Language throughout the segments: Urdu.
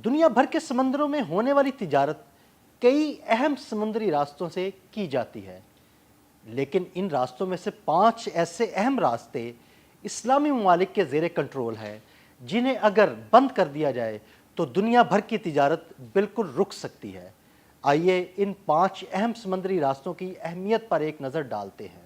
دنیا بھر کے سمندروں میں ہونے والی تجارت کئی اہم سمندری راستوں سے کی جاتی ہے، لیکن ان راستوں میں سے 5 ایسے اہم راستے اسلامی ممالک کے زیر کنٹرول ہیں جنہیں اگر بند کر دیا جائے تو دنیا بھر کی تجارت بالکل رک سکتی ہے۔ آئیے ان 5 اہم سمندری راستوں کی اہمیت پر ایک نظر ڈالتے ہیں۔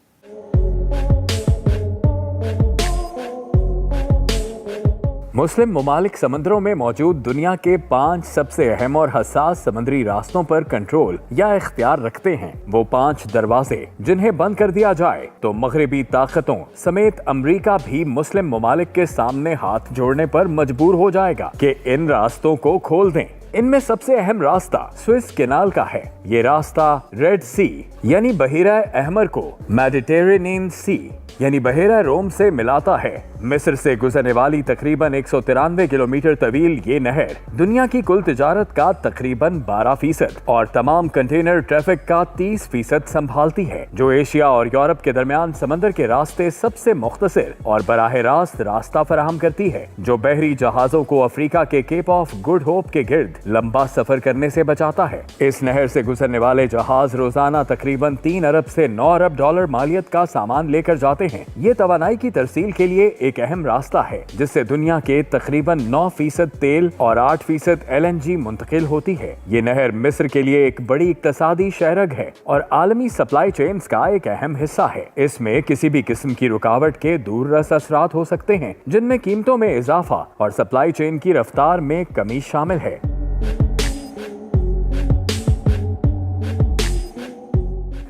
مسلم ممالک سمندروں میں موجود دنیا کے 5 سب سے اہم اور حساس سمندری راستوں پر کنٹرول یا اختیار رکھتے ہیں۔ وہ 5 دروازے جنہیں بند کر دیا جائے تو مغربی طاقتوں سمیت امریکہ بھی مسلم ممالک کے سامنے ہاتھ جوڑنے پر مجبور ہو جائے گا کہ ان راستوں کو کھول دیں۔ ان میں سب سے اہم راستہ سوئس کینال کا ہے۔ یہ راستہ ریڈ سی یعنی بحیرہ احمر کو میڈیٹرینین سی یعنی بحیرہ روم سے ملاتا ہے۔ مصر سے گزرنے والی تقریباً 193 کلومیٹر طویل یہ نہر دنیا کی کل تجارت کا تقریباً 12% اور تمام کنٹینر ٹریفک کا 30% سنبھالتی ہے، جو ایشیا اور یورپ کے درمیان سمندر کے راستے سب سے مختصر اور براہ راست راستہ فراہم کرتی ہے، جو بحری جہازوں کو افریقہ کے کیپ آف گڈ ہوپ کے گرد لمبا سفر کرنے سے بچاتا ہے۔ اس نہر سے گزرنے والے جہاز روزانہ تقریباً 3 ارب سے 9 ارب ڈالر مالیت کا سامان لے کر جاتے ہیں۔ یہ توانائی کی ترسیل کے لیے ایک اہم راستہ ہے جس سے دنیا کے تقریباً 9% تیل اور 8% LNG منتقل ہوتی ہے۔ یہ نہر مصر کے لیے ایک بڑی اقتصادی شہرگ ہے اور عالمی سپلائی چینز کا ایک اہم حصہ ہے۔ اس میں کسی بھی قسم کی رکاوٹ کے دور رس اثرات ہو سکتے ہیں، جن میں قیمتوں میں اضافہ اور سپلائی چین کی رفتار میں کمی شامل ہے۔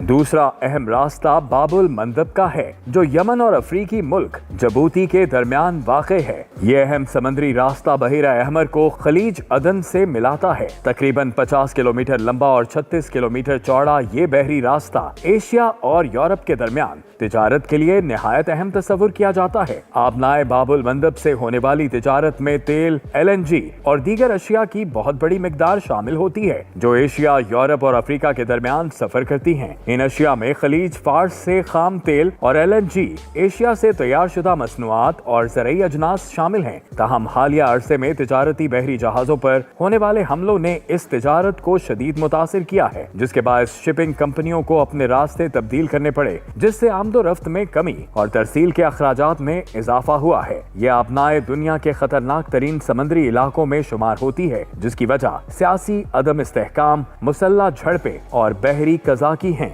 دوسرا اہم راستہ باب المندب کا ہے، جو یمن اور افریقی ملک جبوتی کے درمیان واقع ہے۔ یہ اہم سمندری راستہ بحیرہ احمر کو خلیج عدن سے ملاتا ہے۔ تقریباً 50 کلومیٹر لمبا اور 36 کلومیٹر چوڑا یہ بحری راستہ ایشیا اور یورپ کے درمیان تجارت کے لیے نہایت اہم تصور کیا جاتا ہے۔ آبنائے باب المندب سے ہونے والی تجارت میں تیل، LNG اور دیگر اشیاء کی بہت بڑی مقدار شامل ہوتی ہے، جو ایشیا، یورپ اور افریقہ کے درمیان سفر کرتی ہیں۔ ان اشیاء میں خلیج فارس سے خام تیل اور LNG، ایشیا سے تیار شدہ مصنوعات اور زرعی اجناس شامل ہیں۔ تاہم حالیہ عرصے میں تجارتی بحری جہازوں پر ہونے والے حملوں نے اس تجارت کو شدید متاثر کیا ہے، جس کے باعث شپنگ کمپنیوں کو اپنے راستے تبدیل کرنے پڑے، جس سے آمد و رفت میں کمی اور ترسیل کے اخراجات میں اضافہ ہوا ہے۔ یہ آبنائے دنیا کے خطرناک ترین سمندری علاقوں میں شمار ہوتی ہے، جس کی وجہ سیاسی عدم استحکام، مسلح جھڑپیں اور بحری قزاقی ہیں۔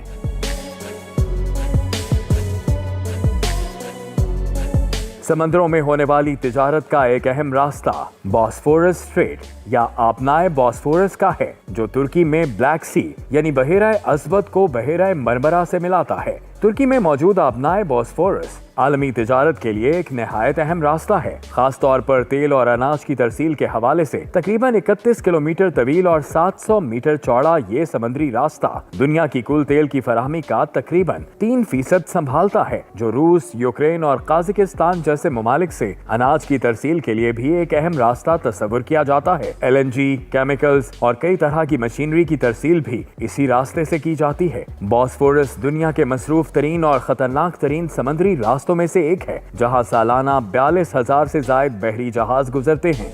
سمندروں میں ہونے والی تجارت کا ایک اہم راستہ بوسفورس اسٹریٹ یا آبنائے بوسفورس کا ہے، جو ترکی میں بلیک سی یعنی بحیرہ اسود کو بحیرہ مرمرہ سے ملاتا ہے۔ ترکی میں موجود آبنائے بوسفورس عالمی تجارت کے لیے ایک نہایت اہم راستہ ہے، خاص طور پر تیل اور اناج کی ترسیل کے حوالے سے۔ تقریباً 31 کلومیٹر طویل اور 700 میٹر چوڑا یہ سمندری راستہ دنیا کی کل تیل کی فراہمی کا تقریباً 3% سنبھالتا ہے، جو روس، یوکرین اور قازقستان جیسے ممالک سے اناج کی ترسیل کے لیے بھی ایک اہم راستہ تصور کیا جاتا ہے۔ LNG، کیمیکلز اور کئی طرح کی مشینری کی ترسیل بھی اسی راستے سے کی جاتی ہے۔ بوسفورس دنیا کے مصروف ترین اور خطرناک ترین سمندری راستوں میں سے ایک ہے، جہاں سالانہ 42,000 سے زائد بحری جہاز گزرتے ہیں۔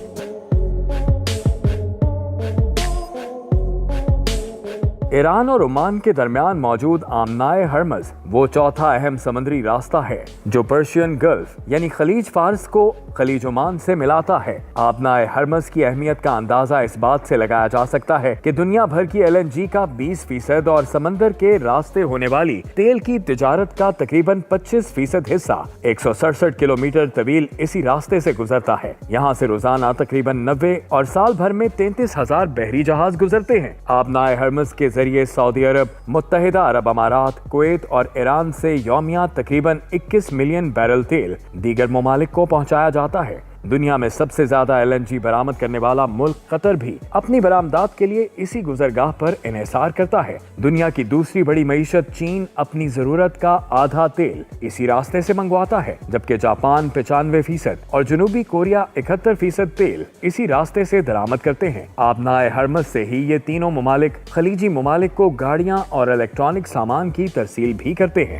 ایران اور عمان کے درمیان موجود آمنائے ہرمز وہ چوتھا اہم سمندری راستہ ہے، جو پرشین گلف یعنی خلیج فارس کو خلیج عمان سے ملاتا ہے۔ آمنائے ہرمز کی اہمیت کا اندازہ اس بات سے لگایا جا سکتا ہے کہ دنیا بھر کی LNG کا 20% اور سمندر کے راستے ہونے والی تیل کی تجارت کا تقریباً 25% حصہ 167 کلومیٹر طویل اسی راستے سے گزرتا ہے۔ یہاں سے روزانہ تقریباً 90 اور سال بھر میں 33,000 بحری جہاز گزرتے ہیں۔ آمنائے ہرمز کے ذریعے سعودی عرب، متحدہ عرب امارات، کویت اور ایران سے یومیہ تقریباً 21 ملین بیرل تیل دیگر ممالک کو پہنچایا جاتا ہے۔ دنیا میں سب سے زیادہ LNG برآمد کرنے والا ملک قطر بھی اپنی برآمدات کے لیے اسی گزرگاہ پر انحصار کرتا ہے۔ دنیا کی دوسری بڑی معیشت چین اپنی ضرورت کا آدھا تیل اسی راستے سے منگواتا ہے، جبکہ جاپان 95% اور جنوبی کوریا 71% تیل اسی راستے سے درآمد کرتے ہیں۔ آبنائے ہرمز سے ہی یہ تینوں ممالک خلیجی ممالک کو گاڑیاں اور الیکٹرانک سامان کی ترسیل بھی کرتے ہیں۔